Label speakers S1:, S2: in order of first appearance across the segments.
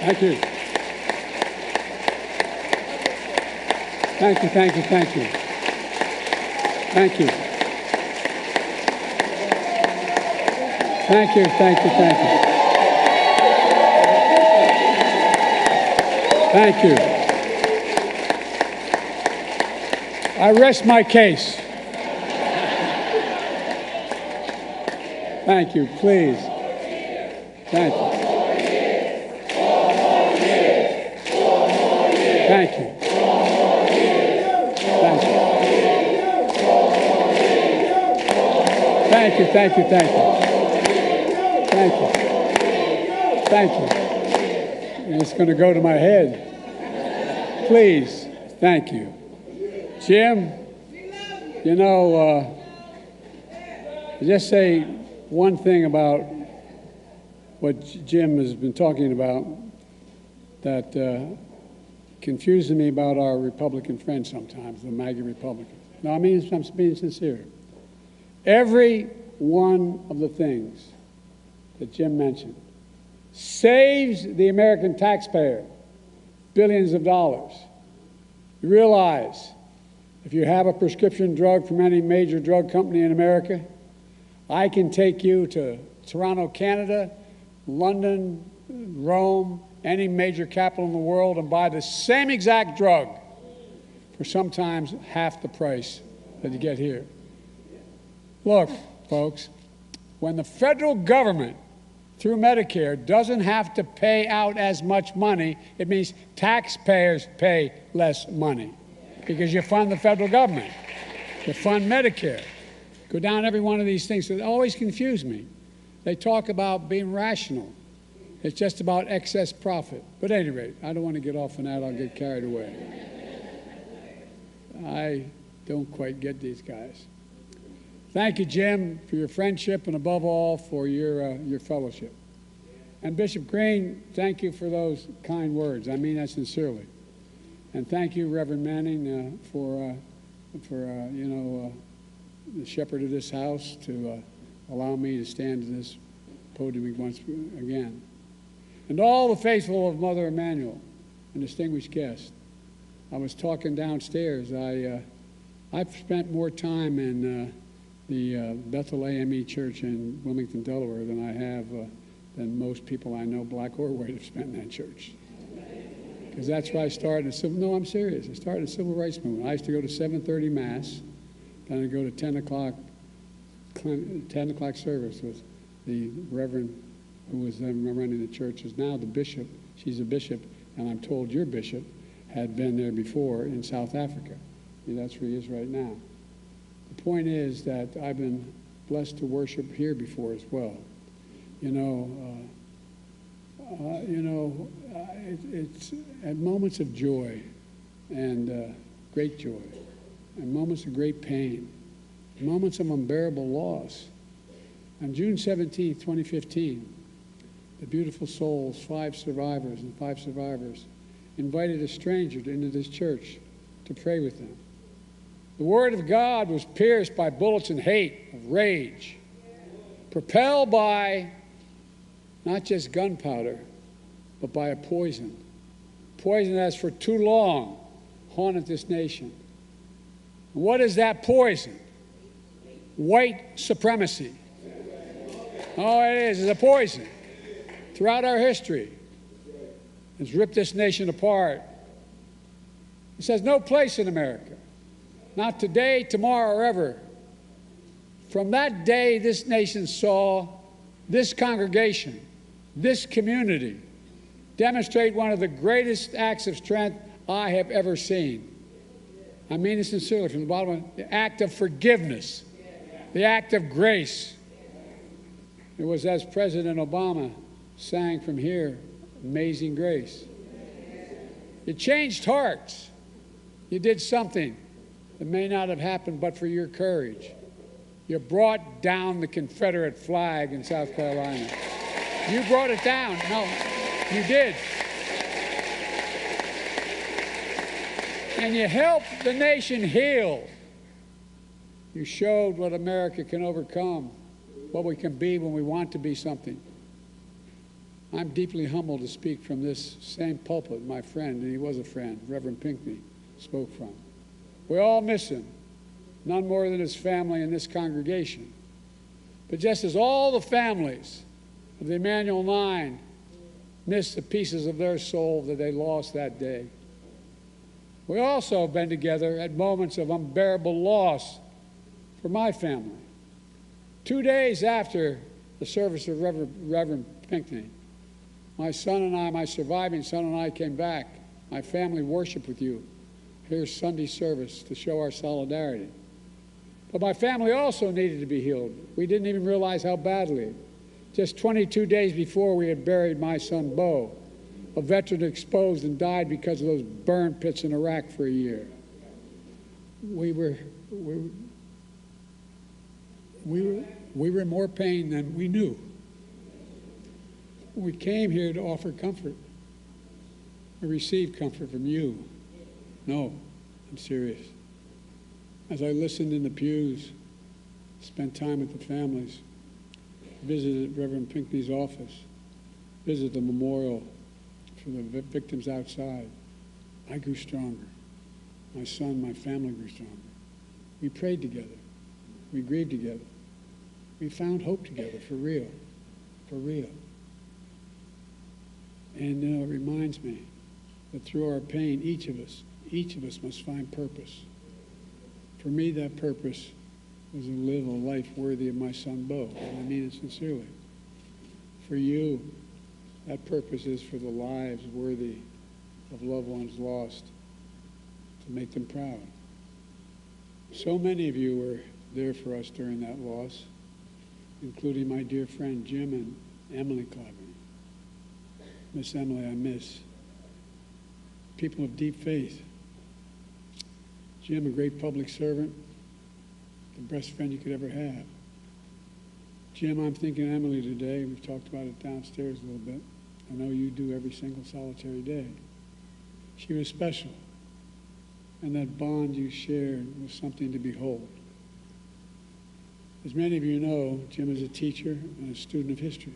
S1: Thank you. Thank you, thank you, thank you. Thank you. Thank you, thank you, thank you. Thank you. I rest my case. Thank you, please. Thank you. Thank you. Thank you. Thank you, thank you, thank you. Thank you. Thank you. And it's going to go to my head. Please, thank you. Jim, you know, just say one thing about what Jim has been talking about that confuses me about our Republican friends sometimes, the MAGA Republicans. No, I mean, I'm being sincere. Every one of the things that Jim mentioned saves the American taxpayer billions of dollars. You realize if you have a prescription drug from any major drug company in America, I can take you to Toronto, Canada, London, Rome, any major capital in the world and buy the same exact drug for sometimes half the price that you get here. Look, folks, when the federal government through Medicare doesn't have to pay out as much money, it means taxpayers pay less money because you fund the federal government. You fund Medicare. Go down every one of these things. So they always confuse me. They talk about being rational. It's just about excess profit. But at any rate, I don't want to get off on that. I'll get carried away. I don't quite get these guys. Thank you, Jim, for your friendship and above all for your fellowship. And Bishop Green, thank you for those kind words. I mean that sincerely. And thank you, Reverend Manning, for the shepherd of this house to allow me to stand at this podium once again. And all the faithful of Mother Emanuel and distinguished guests. I was talking downstairs. I've spent more time in the Bethel AME Church in Wilmington, Delaware than I have than most people I know, black or white, have spent in that church. Because that's where I started. No, I'm serious. I started a civil rights movement. I used to go to 7:30 Mass, then I'd go to 10 o'clock service with the Reverend who was then running the church, is now the bishop. She's a bishop, and I'm told your bishop had been there before in South Africa. That's where he is right now. The point is that I've been blessed to worship here before as well. It's at moments of joy and great joy, and moments of great pain, moments of unbearable loss. On June 17, 2015, the beautiful souls, 5 survivors, invited a stranger into this church to pray with them. The word of God was pierced by bullets of hate, of rage, propelled by not just gunpowder, but by a poison that has for too long haunted this nation. And what is that poison? White supremacy. Oh, it is. It's a poison. Throughout our history, it's ripped this nation apart. It says no place in America. Not today, tomorrow, or ever. From that day, this nation saw this congregation, this community, demonstrate one of the greatest acts of strength I have ever seen. I mean it sincerely from the bottom of the act of forgiveness, the act of grace. It was as President Obama sang from here, Amazing Grace. You changed hearts. You did something that may not have happened but for your courage. You brought down the Confederate flag in South Carolina. You brought it down. No, you did. And you helped the nation heal. You showed what America can overcome, what we can be when we want to be something. I'm deeply humbled to speak from this same pulpit my friend, and he was a friend, Reverend Pinckney, spoke from. We all miss him, none more than his family in this congregation. But just as all the families of the Emanuel Nine miss the pieces of their soul that they lost that day, we also have been together at moments of unbearable loss for my family. 2 days after the service of Reverend Pinckney, my son and I, my surviving son and I, came back. My family worshiped with you. Here's Sunday service to show our solidarity. But my family also needed to be healed. We didn't even realize how badly. Just 22 days before, we had buried my son, Bo, a veteran exposed and died because of those burn pits in Iraq for a year. We were in more pain than we knew. We came here to offer comfort. We received comfort from you. No, I'm serious. As I listened in the pews, spent time with the families, visited Reverend Pinckney's office, visited the memorial for the victims outside, I grew stronger. My son, my family grew stronger. We prayed together. We grieved together. We found hope together, for real, for real. And it reminds me that through our pain, each of us must find purpose. For me, that purpose was to live a life worthy of my son, Bo, and I mean it sincerely. For you, that purpose is for the lives worthy of loved ones lost, to make them proud. So many of you were there for us during that loss, including my dear friend Jim and Emily Clyburn. Miss Emily, I miss. People of deep faith. Jim, a great public servant, the best friend you could ever have. Jim, I'm thinking of Emily today. We've talked about it downstairs a little bit. I know you do every single solitary day. She was special, and that bond you shared was something to behold. As many of you know, Jim is a teacher and a student of history.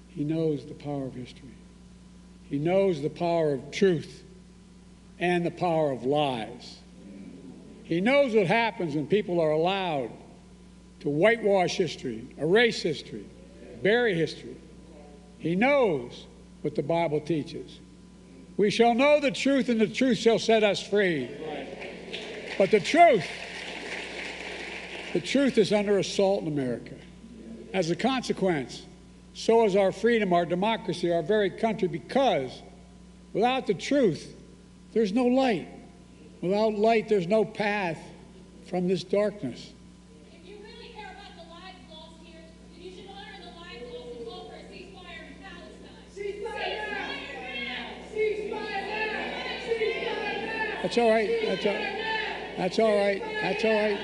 S1: He knows the power of history. He knows the power of truth and the power of lies. He knows what happens when people are allowed to whitewash history, erase history, bury history. He knows what the Bible teaches. We shall know the truth, and the truth shall set us free. But the truth is under assault in America. As a consequence, so is our freedom, our democracy, our very country, because without the truth, there's no light. Without light, there's no path from this darkness.
S2: If you really care about the lives lost here, then you should honor the lives lost and call for a ceasefire in Palestine. Ceasefire now! Ceasefire now! Ceasefire now!
S1: That's all right. That's all right. That's all right.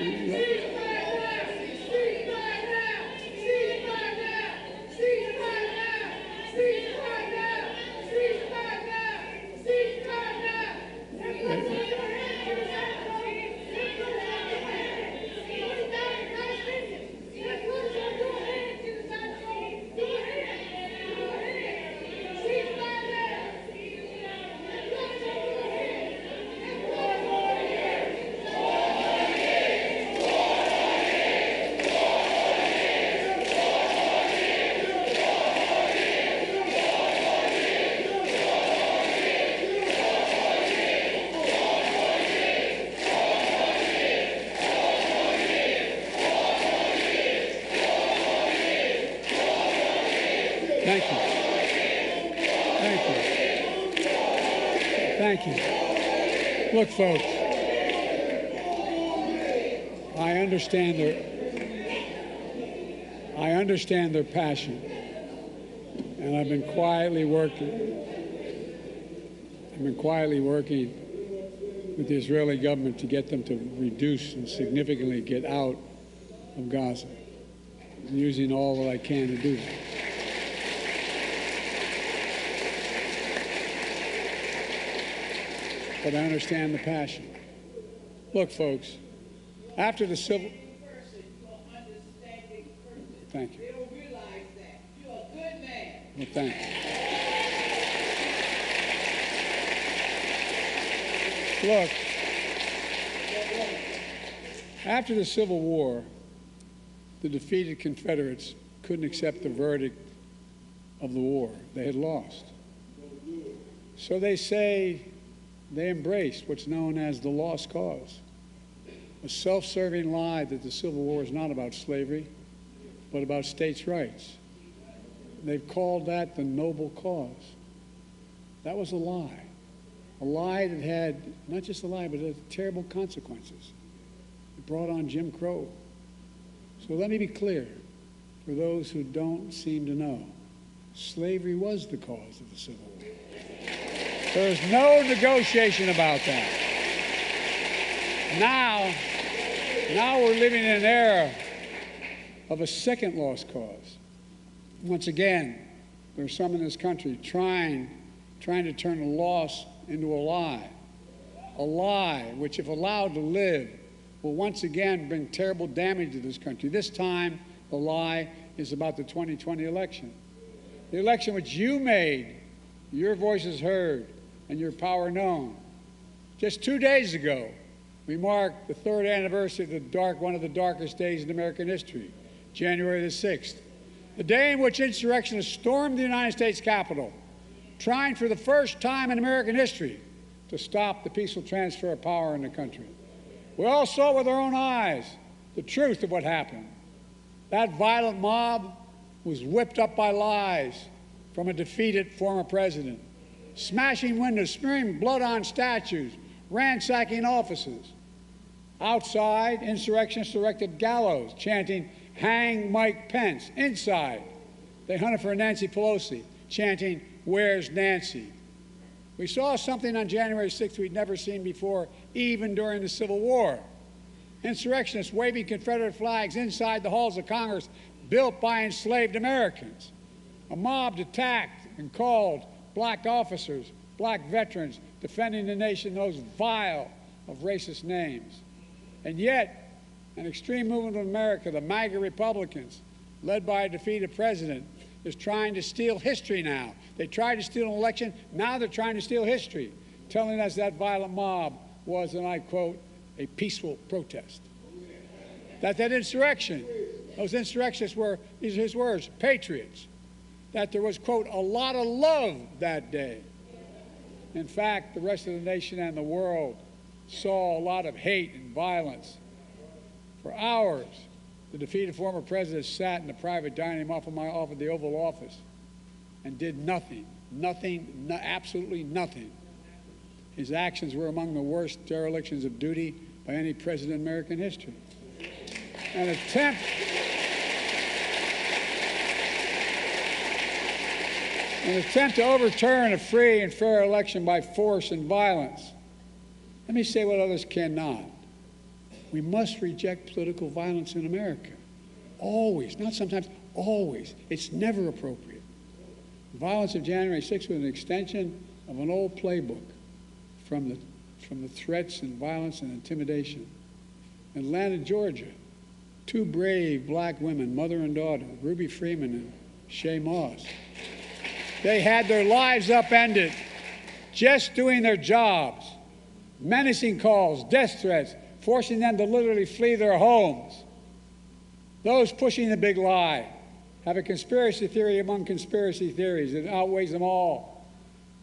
S1: Thank you. Thank you. Thank you. Look, folks, I understand their passion, and I've been quietly working with the Israeli government to get them to reduce and significantly get out of Gaza. I'm using all that I can to do that. But I understand the passion. Look, folks, after the civil...
S3: Thank you.
S1: Thank you.
S3: They don't realize that. You're a good man.
S1: Well, thank you. Look, after the Civil War, the defeated Confederates couldn't accept the verdict of the war. They had lost. So they say they embraced what's known as the lost cause, a self-serving lie that the Civil War is not about slavery, but about states' rights. They've called that the noble cause. That was a lie that had, not just a lie, but it had terrible consequences. It brought on Jim Crow. So let me be clear, for those who don't seem to know, slavery was the cause of the Civil War. There's no negotiation about that. Now we're living in an era of a second lost cause. Once again, there's some in this country trying to turn a loss into a lie which, if allowed to live, will once again bring terrible damage to this country. This time, the lie is about the 2020 election. The election which you made, your voices heard, and your power known. Just 2 days ago, we marked the 3rd anniversary of one of the darkest days in American history, January the 6th, the day in which insurrectionists stormed the United States Capitol, trying for the first time in American history to stop the peaceful transfer of power in the country. We all saw with our own eyes the truth of what happened. That violent mob was whipped up by lies from a defeated former president, smashing windows, smearing blood on statues, ransacking offices. Outside, insurrectionists erected gallows, chanting, "Hang Mike Pence." Inside, they hunted for Nancy Pelosi, chanting, "Where's Nancy?" We saw something on January 6th we'd never seen before, even during the Civil War. Insurrectionists waving Confederate flags inside the halls of Congress built by enslaved Americans. A mob attacked and called black officers, black veterans, defending the nation, those vile of racist names. And yet, an extreme movement of America, the MAGA Republicans, led by a defeated president, is trying to steal history now. They tried to steal an election, now they're trying to steal history, telling us that violent mob was, and I quote, a peaceful protest. That insurrection, those insurrectionists were, these are his words, patriots. That there was, quote, a lot of love that day. In fact, the rest of the nation and the world saw a lot of hate and violence. For hours, the defeated former president sat in the private dining room off of the Oval Office and did nothing, absolutely nothing. His actions were among the worst derelictions of duty by any president in American history. An attempt to overturn a free and fair election by force and violence. Let me say what others cannot. We must reject political violence in America. Always, not sometimes, always. It's never appropriate. The violence of January 6th was an extension of an old playbook from the threats and violence and intimidation. In Atlanta, Georgia, 2 brave black women, mother and daughter, Ruby Freeman and Shay Moss, they had their lives upended just doing their jobs. Menacing calls, death threats, forcing them to literally flee their homes. Those pushing the big lie have a conspiracy theory among conspiracy theories that outweighs them all.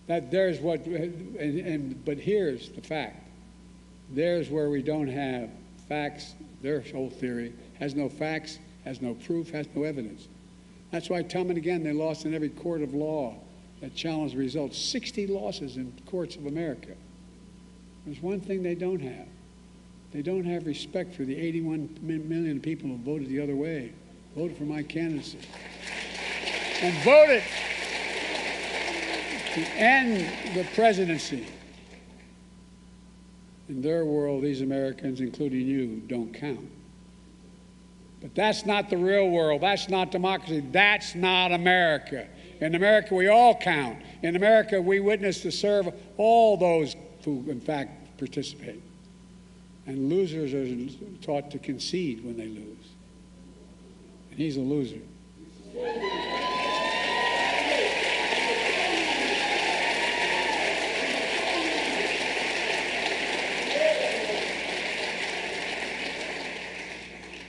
S1: That there's what, but here's the fact. There's where we don't have facts. Their whole theory has no facts, has no proof, has no evidence. That's why time and again they lost in every court of law that challenged the results. 60 losses in courts of America. There's one thing they don't have. They don't have respect for the 81 million people who voted the other way, voted for my candidacy, and voted to end the presidency. In their world, these Americans, including you, don't count. But that's not the real world. That's not democracy. That's not America. In America, we all count. In America, we witness to serve all those who, in fact, participate. And losers are taught to concede when they lose. And he's a loser.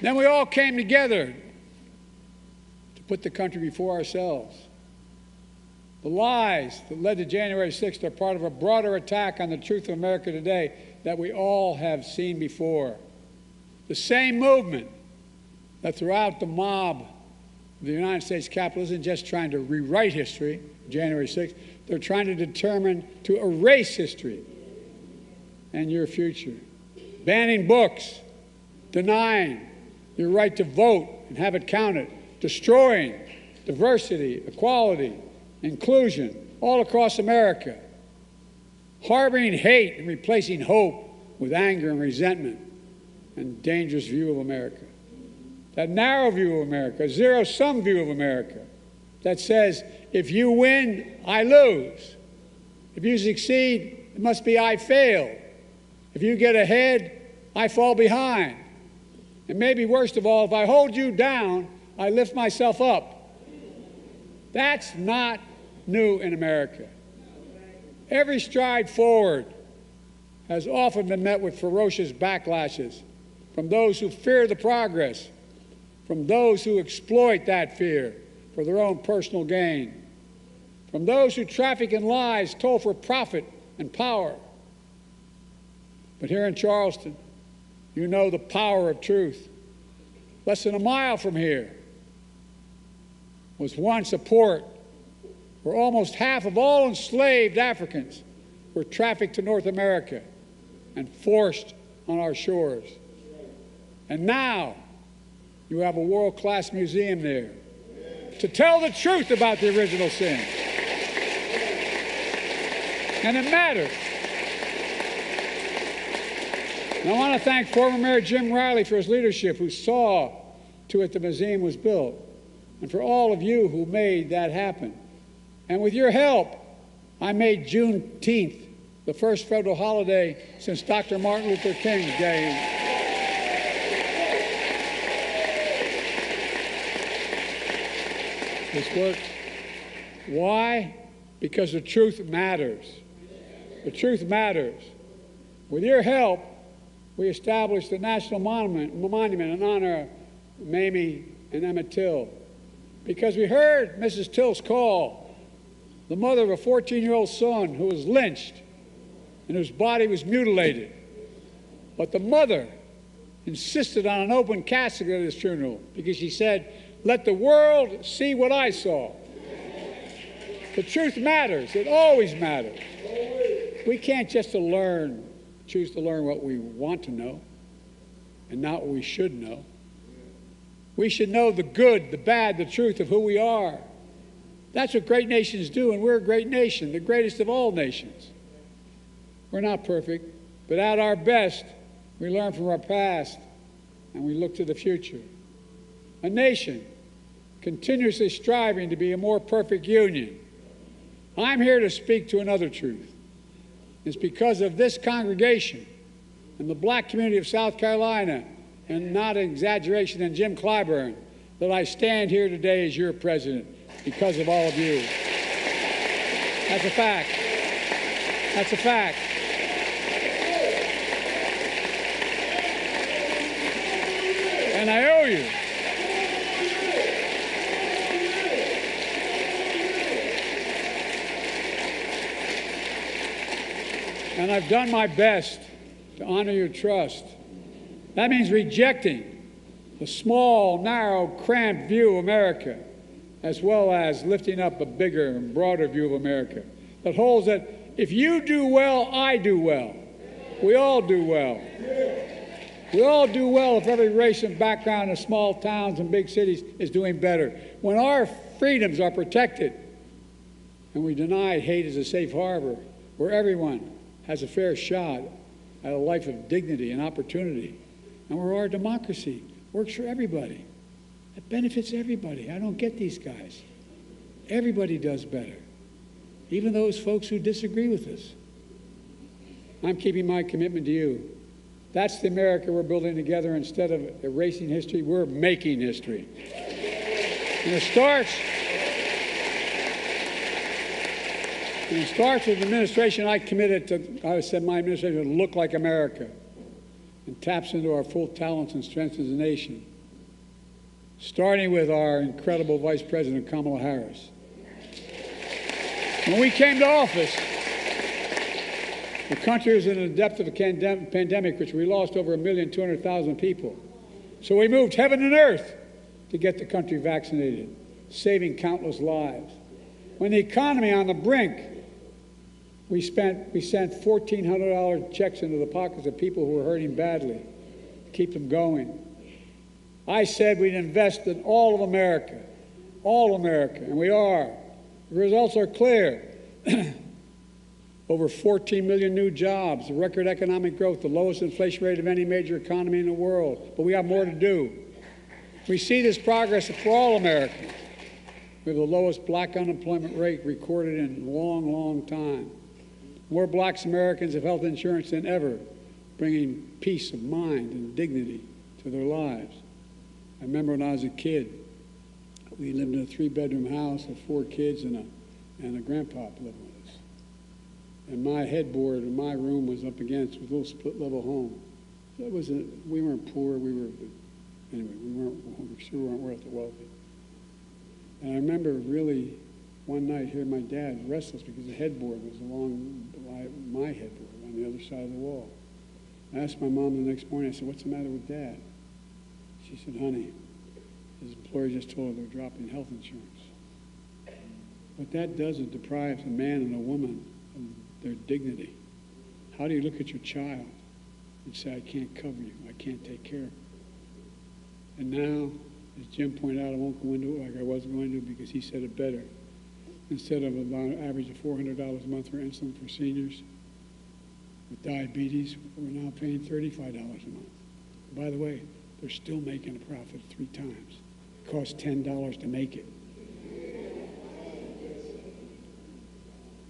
S1: Then we all came together to put the country before ourselves. The lies that led to January 6th are part of a broader attack on the truth of America today that we all have seen before. The same movement that throughout the mob of the United States Capitol isn't just trying to rewrite history, January 6th, they're trying to determine to erase history and your future. Banning books, denying your right to vote and have it counted, destroying diversity, equality, inclusion all across America, harboring hate and replacing hope with anger and resentment and dangerous view of America. That narrow view of America, a zero-sum view of America that says, if you win, I lose. If you succeed, it must be I failed. If you get ahead, I fall behind. And maybe worst of all, if I hold you down, I lift myself up. That's not new in America. Every stride forward has often been met with ferocious backlashes from those who fear the progress, from those who exploit that fear for their own personal gain, from those who traffic in lies told for profit and power. But here in Charleston, you know the power of truth. Less than a mile from here was once a port where almost half of all enslaved Africans were trafficked to North America and forced on our shores. And now you have a world-class museum there to tell the truth about the original sin. And it matters. And I want to thank former Mayor Jim Riley for his leadership, who saw to it the museum was built, and for all of you who made that happen. And with your help, I made Juneteenth the first federal holiday since Dr. Martin Luther King Day. This works. Why? Because the truth matters. The truth matters. With your help, we established a national monument in honor of Mamie and Emmett Till. Because we heard Mrs. Till's call, the mother of a 14-year-old son who was lynched and whose body was mutilated. But the mother insisted on an open casket at his funeral because she said, "Let the world see what I saw." The truth matters. It always matters. We can't just choose to learn what we want to know and not what we should know. We should know the good, the bad, the truth of who we are. That's what great nations do, and we're a great nation, the greatest of all nations. We're not perfect, but at our best, we learn from our past and we look to the future. A nation continuously striving to be a more perfect union. I'm here to speak to another truth. It's because of this congregation and the black community of South Carolina, and not an exaggeration, and Jim Clyburn, that I stand here today as your president, because of all of you. That's a fact. That's a fact. And I owe you. And I've done my best to honor your trust. That means rejecting the small, narrow, cramped view of America, as well as lifting up a bigger and broader view of America that holds that if you do well, I do well. We all do well. We all do well if every race and background in small towns and big cities is doing better. When our freedoms are protected and we deny hate as a safe harbor where everyone has a fair shot at a life of dignity and opportunity, and where our democracy works for everybody. It benefits everybody. I don't get these guys. Everybody does better, even those folks who disagree with us. I'm keeping my commitment to you. That's the America we're building together. Instead of erasing history, we're making history. And it starts with the administration I committed to. I said my administration would look like America. and taps into our full talents and strengths as a nation, starting with our incredible Vice President, Kamala Harris. When we came to office, the country was in the depth of a pandemic, which we lost over 1,200,000 people. So we moved heaven and earth to get the country vaccinated, saving countless lives. When the economy on the brink, we sent $1,400 checks into the pockets of people who were hurting badly to keep them going. I said we'd invest in all of America, and we are. The results are clear. Over 14 million new jobs, record economic growth, the lowest inflation rate of any major economy in the world. But we have more to do. We see this progress for all Americans. We have the lowest black unemployment rate recorded in a long, long time. More black Americans have health insurance than ever, bringing peace of mind and dignity to their lives. I remember when I was a kid, we lived in a 3-bedroom house with 4 kids and a grandpa living with us. And my headboard in my room was up against a little split-level home. So we weren't poor. Anyway, we sure weren't worth the wealthy. And I remember really one night hearing my dad restless because the headboard was along my headboard on the other side of the wall. I asked my mom the next morning, I said, "What's the matter with Dad?" She said, "Honey, his employer just told her they're dropping health insurance." What that does is deprives a man and a woman of their dignity. How do you look at your child and say, "I can't cover you, I can't take care of you"? And now, as Jim pointed out, I won't go into it like I was going to because he said it better. Instead of about an average of $400 a month for insulin for seniors with diabetes, we're now paying $35 a month. By the way, they're still making a profit 3 times. It costs $10 to make it.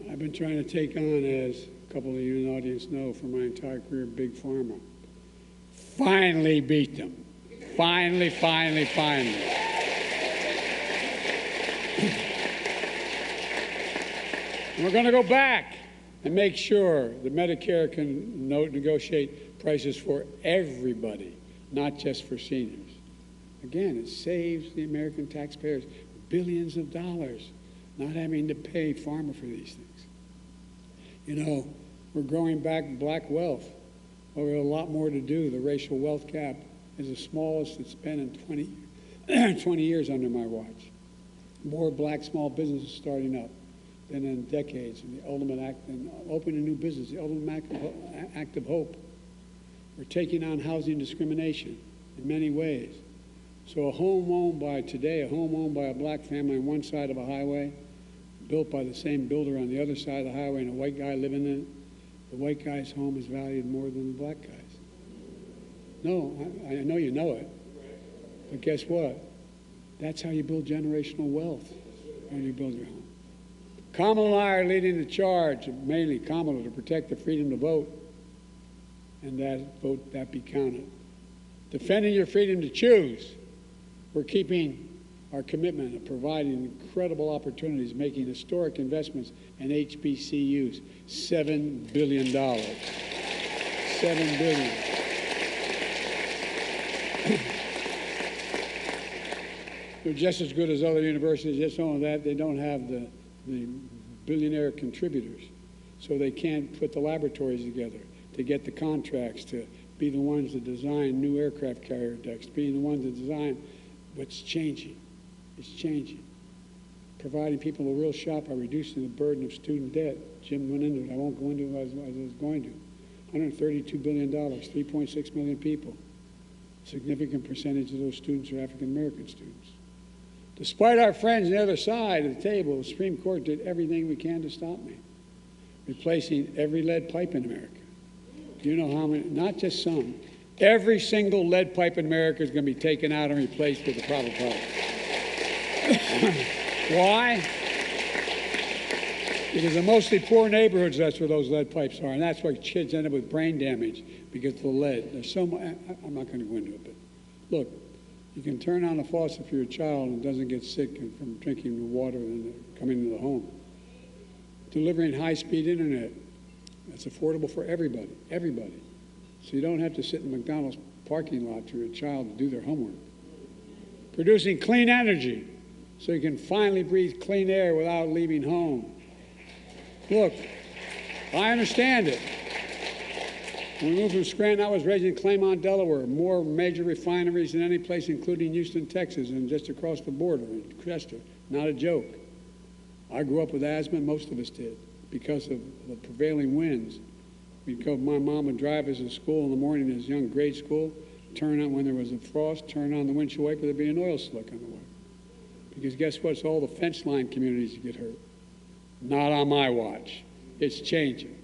S1: I've been trying to take on, as a couple of you in the audience know, for my entire career, Big Pharma. Finally beat them. Finally. We're going to go back and make sure that Medicare can negotiate prices for everybody, not just for seniors. Again, it saves the American taxpayers billions of dollars, not having to pay pharma for these things. You know, we're growing back black wealth. Well, we have a lot more to do. The racial wealth gap is the smallest it's been in 20 years under my watch. More black small businesses starting up than in decades. And the ultimate act, and opening a new business, the ultimate act of hope. We're taking on housing discrimination in many ways. So a home owned by a black family on one side of a highway, built by the same builder on the other side of the highway, and a white guy living in it, the white guy's home is valued more than the black guy's. No, I know you know it. But guess what? That's how you build generational wealth when you build your home. Kamala and I are leading the charge, mainly Kamala, to protect the freedom to vote, and that be counted. Defending your freedom to choose. We're keeping our commitment of providing incredible opportunities, making historic investments in HBCUs, $7 billion. $7 billion. They're just as good as other universities. Just only that, they don't have the billionaire contributors. So they can't put the laboratories together to get the contracts to be the ones that design new aircraft carrier decks, being the ones that design what's changing. It's changing. Providing people a real shot by reducing the burden of student debt. Jim went into it. I won't go into it as I was going to. $132 billion, 3.6 million people. A significant percentage of those students are African American students. Despite our friends on the other side of the table, the Supreme Court did everything we can to stop me, replacing every lead pipe in America. Do you know how many? Not just some. Every single lead pipe in America is going to be taken out and replaced with the proper product. Why? Because in mostly poor neighborhoods, that's where those lead pipes are, and that's why kids end up with brain damage because of the lead. There's so much. I'm not going to go into it, but look, you can turn on a faucet for your child and doesn't get sick from drinking the water and coming into the home. Delivering high-speed internet that's affordable for everybody. so you don't have to sit in the McDonald's parking lot for your child to do their homework. Producing clean energy so you can finally breathe clean air without leaving home. Look, I understand it. When we moved from Scranton, I was raised in Claymont, Delaware. More major refineries than any place, including Houston, Texas, and just across the border in Chester. Not a joke. I grew up with asthma, most of us did, because of the prevailing winds. My mom would drive us to school in the morning as young grade school, turn on when there was a frost, turn on the windshield wiper, there'd be an oil slick on the way. Because guess what? It's all the fence line communities that get hurt. Not on my watch. It's changing.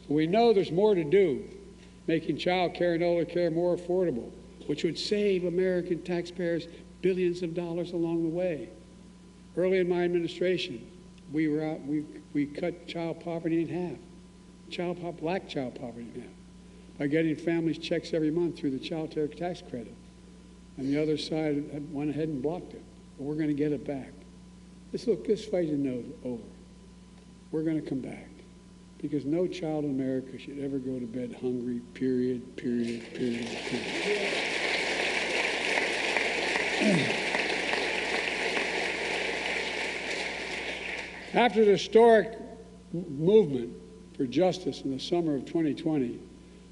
S1: So we know there's more to do, making child care and elder care more affordable, which would save American taxpayers billions of dollars along the way. Early in my administration, we cut child poverty in half, black child poverty in half, by getting families checks every month through the child care tax credit. And the other side went ahead and blocked it. But we're going to get it back. This fight is over. We're going to come back. Because no child in America should ever go to bed hungry, period. After the historic movement for justice in the summer of 2020,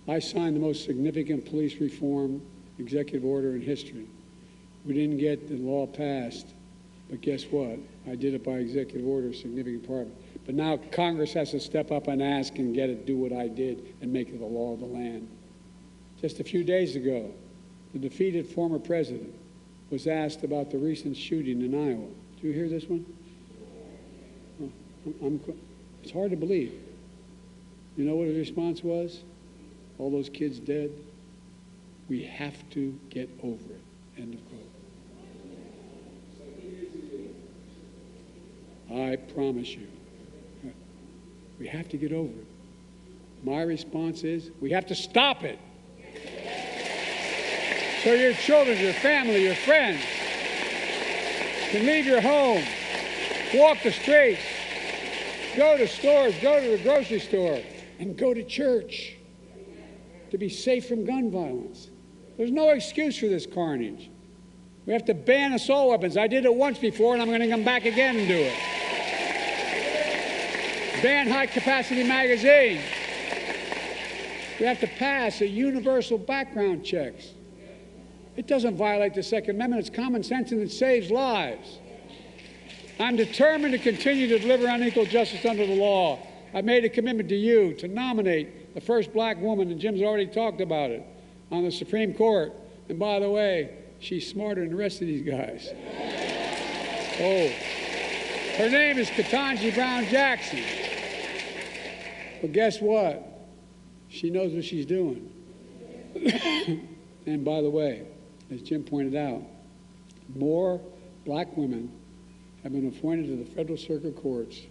S1: I signed the most significant police reform executive order in history. We didn't get the law passed, but guess what? I did it by executive order, a significant part of it. But now Congress has to step up and ask and do what I did and make it the law of the land. Just a few days ago, the defeated former president was asked about the recent shooting in Iowa. Did you hear this one? It's hard to believe. You know what his response was? All those kids dead? We have to get over it. End of quote. I promise you. We have to get over it. My response is, we have to stop it. So your children, your family, your friends can leave your home, walk the streets, go to stores, go to the grocery store, and go to church to be safe from gun violence. There's no excuse for this carnage. We have to ban assault weapons. I did it once before, and I'm going to come back again and do it. Ban high-capacity magazines. We have to pass a universal background checks. It doesn't violate the Second Amendment. It's common sense, and it saves lives. I'm determined to continue to deliver unequal justice under the law. I made a commitment to you to nominate the first black woman, and Jim's already talked about it, on the Supreme Court. And by the way, she's smarter than the rest of these guys. Oh. Her name is Ketanji Brown Jackson. But guess what? She knows what she's doing. And by the way, as Jim pointed out, more black women have been appointed to the federal circuit courts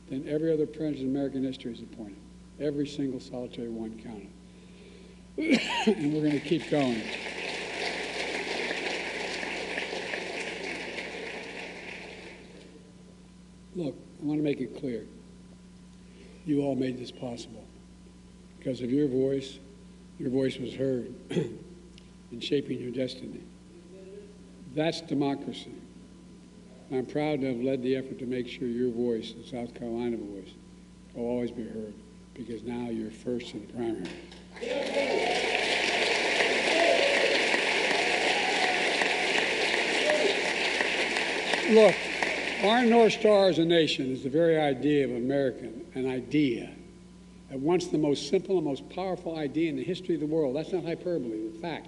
S1: than every other president in American history is appointed. Every single solitary one counted. And we're going to keep going. Look, I want to make it clear. You all made this possible. Because of your voice was heard in shaping your destiny. That's democracy. I'm proud to have led the effort to make sure your voice, the South Carolina voice, will always be heard, because now you're first in the primary. Look, our North Star as a nation is the very idea of American, an idea. At once the most simple and most powerful idea in the history of the world. That's not hyperbole, it's fact.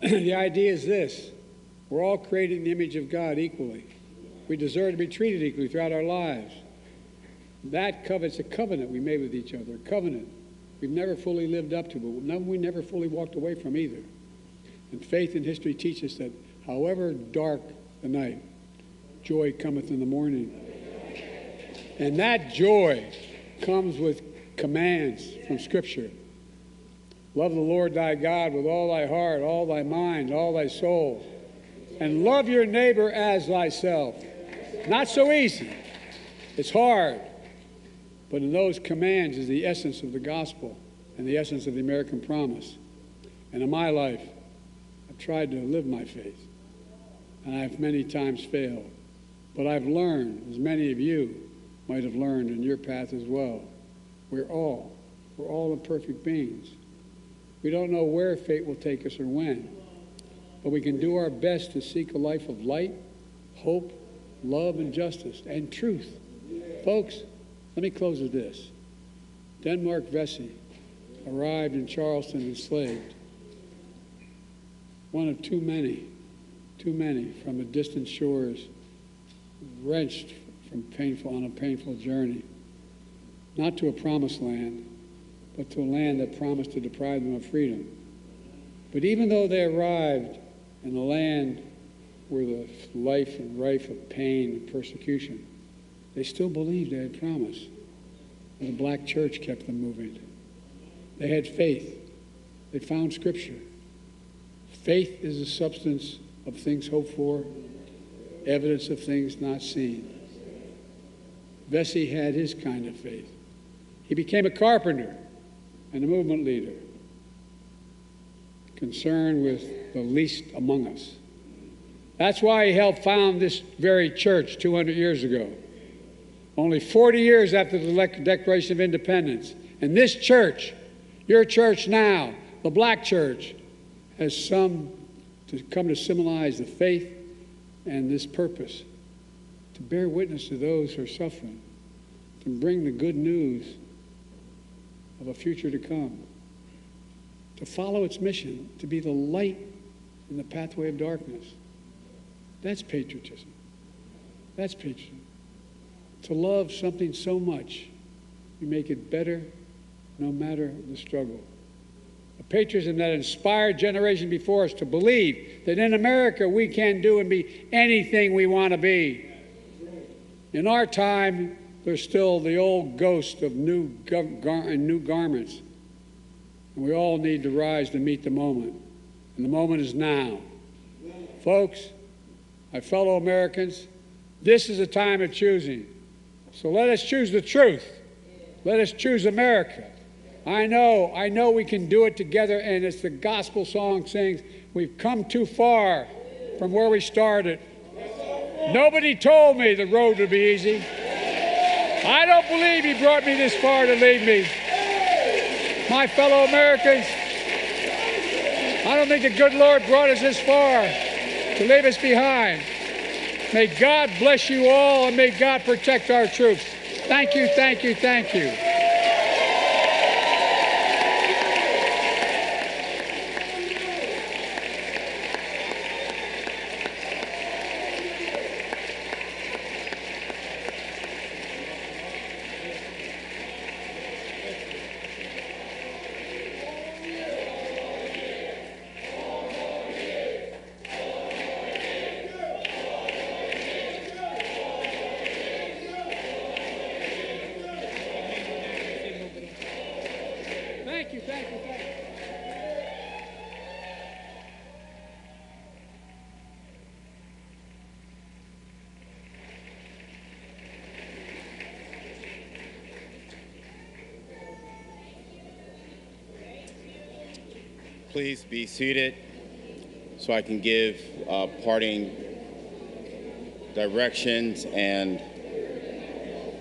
S1: The idea is this: we're all created in the image of God equally. We deserve to be treated equally throughout our lives. It's a covenant we made with each other, a covenant we've never fully lived up to, but we never fully walked away from either. And faith and history teach us that however dark the night, joy cometh in the morning. And that joy comes with commands from Scripture. Love the Lord thy God with all thy heart, all thy mind, all thy soul. And love your neighbor as thyself. Not so easy. It's hard. But in those commands is the essence of the gospel. and the essence of the American promise. And in my life, I've tried to live my faith, and I've many times failed. But I've learned, as many of you might have learned in your path as well, we're all imperfect beings. We don't know where fate will take us or when, but we can do our best to seek a life of light, hope, love, and justice, and truth. Folks, let me close with this. Denmark Vesey arrived in Charleston enslaved, one of too many from the distant shores, wrenched from on a painful journey, not to a promised land, but to a land that promised to deprive them of freedom. But even though they arrived in a land where the life and rife of pain and persecution, they still believed they had promise. And the black church kept them moving. They had faith. They found Scripture. Faith is the substance of things hoped for, evidence of things not seen. Vesey had his kind of faith. He became a carpenter and a movement leader, concerned with the least among us. That's why he helped found this very church 200 years ago, only 40 years after the Declaration of Independence. And this church, your church now, the black church, has come to symbolize the faith and this purpose, to bear witness to those who are suffering, to bring the good news of a future to come, to follow its mission, to be the light in the pathway of darkness. That's patriotism. That's patriotism. To love something so much, you make it better no matter the struggle. A patriotism that inspired generations before us to believe that in America we can do and be anything we want to be. In our time, there's still the old ghost of new garments. And we all need to rise to meet the moment. And the moment is now. Folks, my fellow Americans, this is a time of choosing. So let us choose the truth. Let us choose America. I know we can do it together, and as the gospel song sings, we've come too far from where we started. Nobody told me the road would be easy. I don't believe he brought me this far to leave me. My fellow Americans, I don't think the good Lord brought us this far to leave us behind. May God bless you all, and may God protect our troops. Thank you, thank you, thank you.
S3: Please be seated so I can give parting directions and